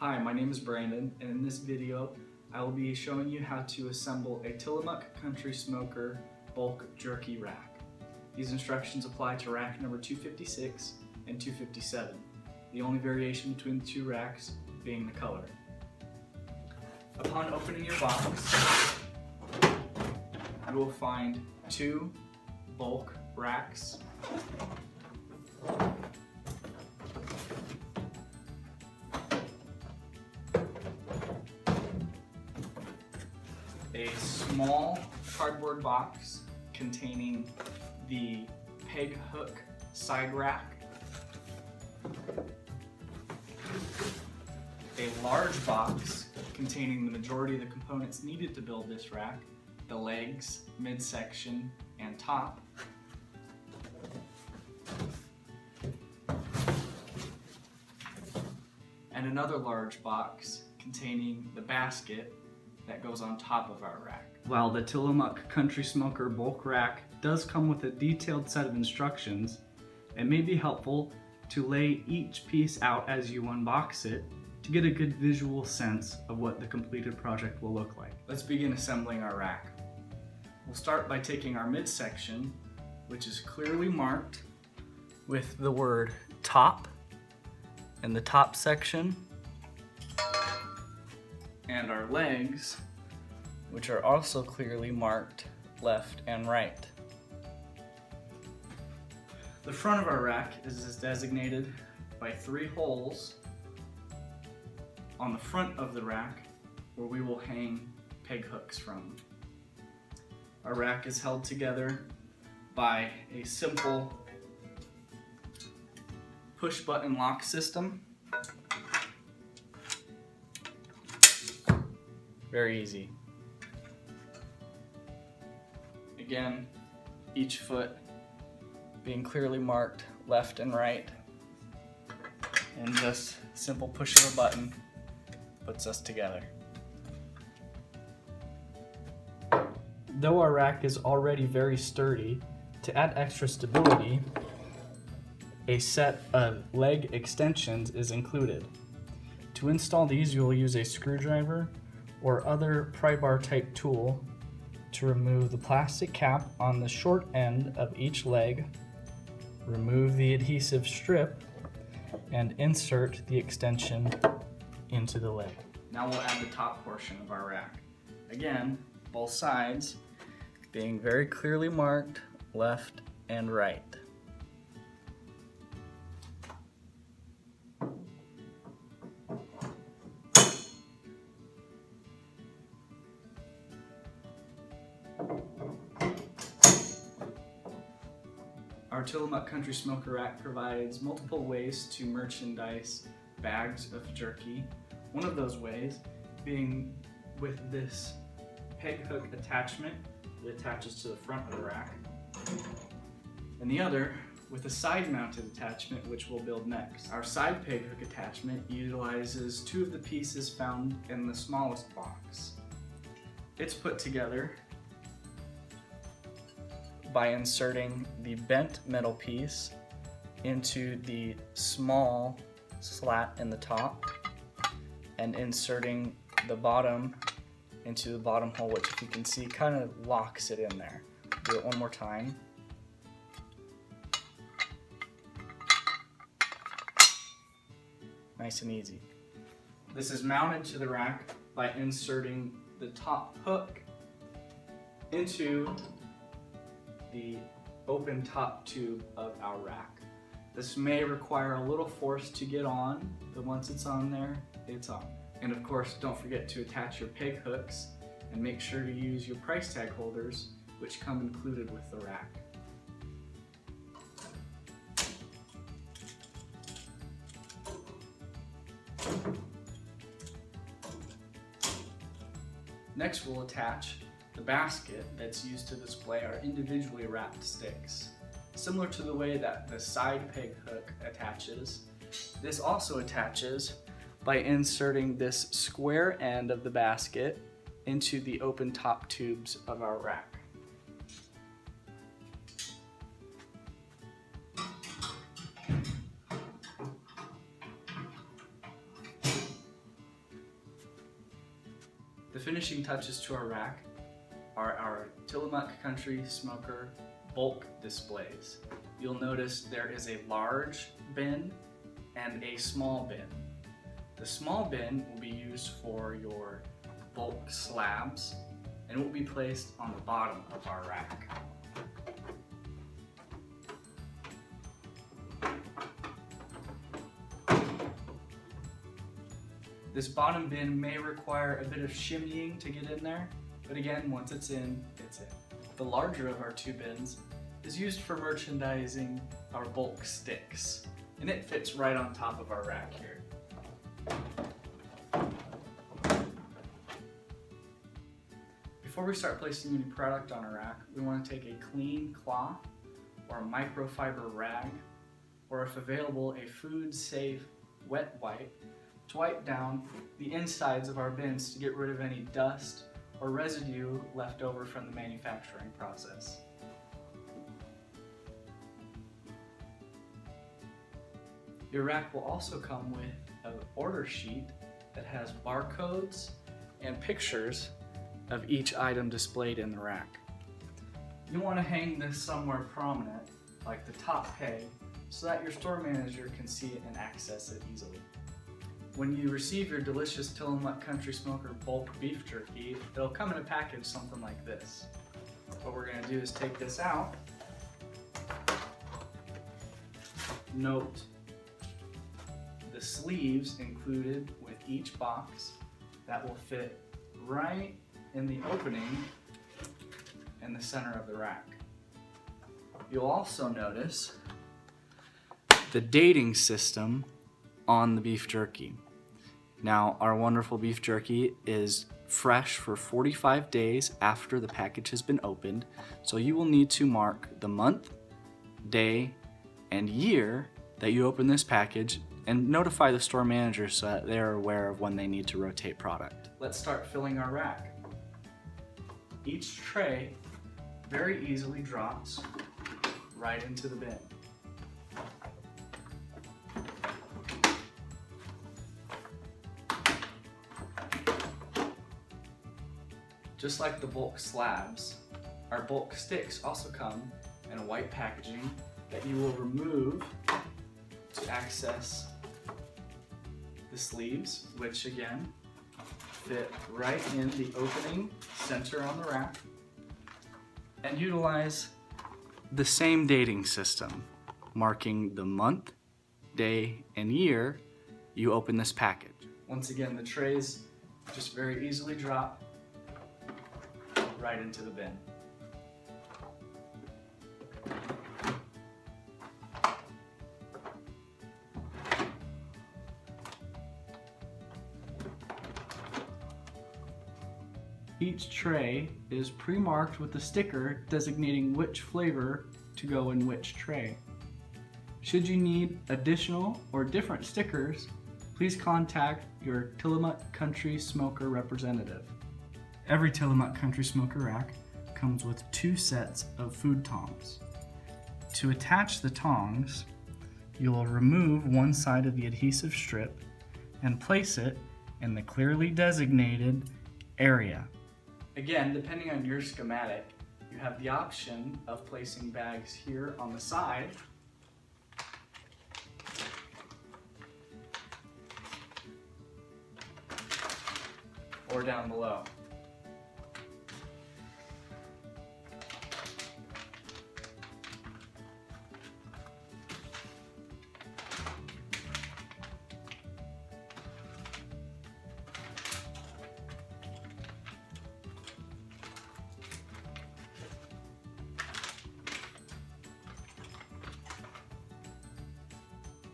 Hi, my name is Brandon, and in this video I will be showing you how to assemble a Tillamook Country Smoker bulk jerky rack. These instructions apply to rack number 256 and 257, the only variation between the two racks being the color. Upon opening your box, you will find two bulk racks, a small cardboard box containing the peg hook side rack, a large box containing the majority of the components needed to build this rack, the legs, midsection, and top, and another large box containing the basket that goes on top of our rack. While the Tillamook Country Smoker bulk rack does come with a detailed set of instructions, it may be helpful to lay each piece out as you unbox it to get a good visual sense of what the completed project will look like. Let's begin assembling our rack. We'll start by taking our midsection, which is clearly marked with the word top in the top section, and our legs, which are also clearly marked left and right. The front of our rack is designated by 3 holes on the front of the rack where we will hang peg hooks from. Our rack is held together by a simple push button lock system. Very easy. Again, each foot being clearly marked left and right, and just simple push of a button puts us together. Though our rack is already very sturdy, to add extra stability, a set of leg extensions is included. To install these, you will use a screwdriver or other pry bar type tool to remove the plastic cap on the short end of each leg, remove the adhesive strip, and insert the extension into the leg. Now we'll add the top portion of our rack. Again, both sides being very clearly marked left and right. Our Tillamook Country Smoker rack provides multiple ways to merchandise bags of jerky. One of those ways being with this peg hook attachment that attaches to the front of the rack, and the other with a side mounted attachment, which we'll build next. Our side peg hook attachment utilizes 2 of the pieces found in the smallest box. It's put together by inserting the bent metal piece into the small slat in the top and inserting the bottom into the bottom hole, which, if you can see, kind of locks it in there. Do it one more time. Nice and easy. This is mounted to the rack by inserting the top hook into the open top tube of our rack. This may require a little force to get on, but once it's on there, it's on. And of course, don't forget to attach your peg hooks and make sure to use your price tag holders, which come included with the rack. Next, we'll attach the basket that's used to display our individually wrapped sticks. Similar to the way that the side peg hook attaches, this also attaches by inserting this square end of the basket into the open top tubes of our rack. The finishing touches to our rack are our Tillamook Country Smoker bulk displays. You'll notice there is a large bin and a small bin. The small bin will be used for your bulk slabs and it will be placed on the bottom of our rack. This bottom bin may require a bit of shimmying to get in there, but again, once it's in, it's in. The larger of our two bins is used for merchandising our bulk sticks, and it fits right on top of our rack here. Before we start placing any product on our rack, we want to take a clean cloth or a microfiber rag, or if available, a food-safe wet wipe to wipe down the insides of our bins to get rid of any dust or residue left over from the manufacturing process. Your rack will also come with an order sheet that has barcodes and pictures of each item displayed in the rack. You want to hang this somewhere prominent, like the top peg, so that your store manager can see it and access it easily. When you receive your delicious Tillamook Country Smoker bulk beef jerky, it'll come in a package something like this. What we're going to do is take this out. Note the sleeves included with each box that will fit right in the opening in the center of the rack. You'll also notice the dating system on the beef jerky. Now, our wonderful beef jerky is fresh for 45 days after the package has been opened, so you will need to mark the month, day, and year that you open this package and notify the store manager so that they're aware of when they need to rotate product. Let's start filling our rack. Each tray very easily drops right into the bin. Just like the bulk slabs, our bulk sticks also come in a white packaging that you will remove to access the sleeves, which again fit right in the opening center on the rack, and utilize the same dating system, marking the month, day, and year you open this package. Once again, the trays just very easily drop right into the bin. Each tray is pre-marked with a sticker designating which flavor to go in which tray. Should you need additional or different stickers, please contact your Tillamook Country Smoker representative. Every Tillamook Country Smoker rack comes with 2 sets of food tongs. To attach the tongs, you will remove one side of the adhesive strip and place it in the clearly designated area. Again, depending on your schematic, you have the option of placing bags here on the side or down below.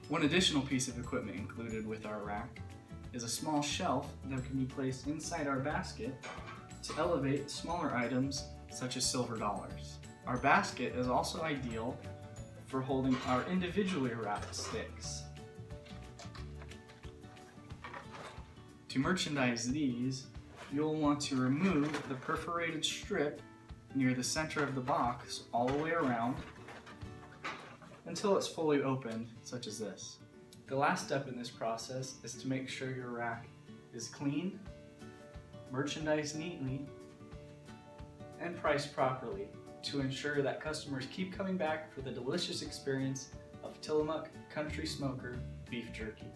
One additional piece of equipment included with our rack is a small shelf that can be placed inside our basket to elevate smaller items such as silver dollars. Our basket is also ideal for holding our individually wrapped sticks. To merchandise these, you'll want to remove the perforated strip near the center of the box all the way around until it's fully opened, such as this. The last step in this process is to make sure your rack is clean merchandise neatly, and priced properly to ensure that customers keep coming back for the delicious experience of Tillamook Country Smoker beef jerky.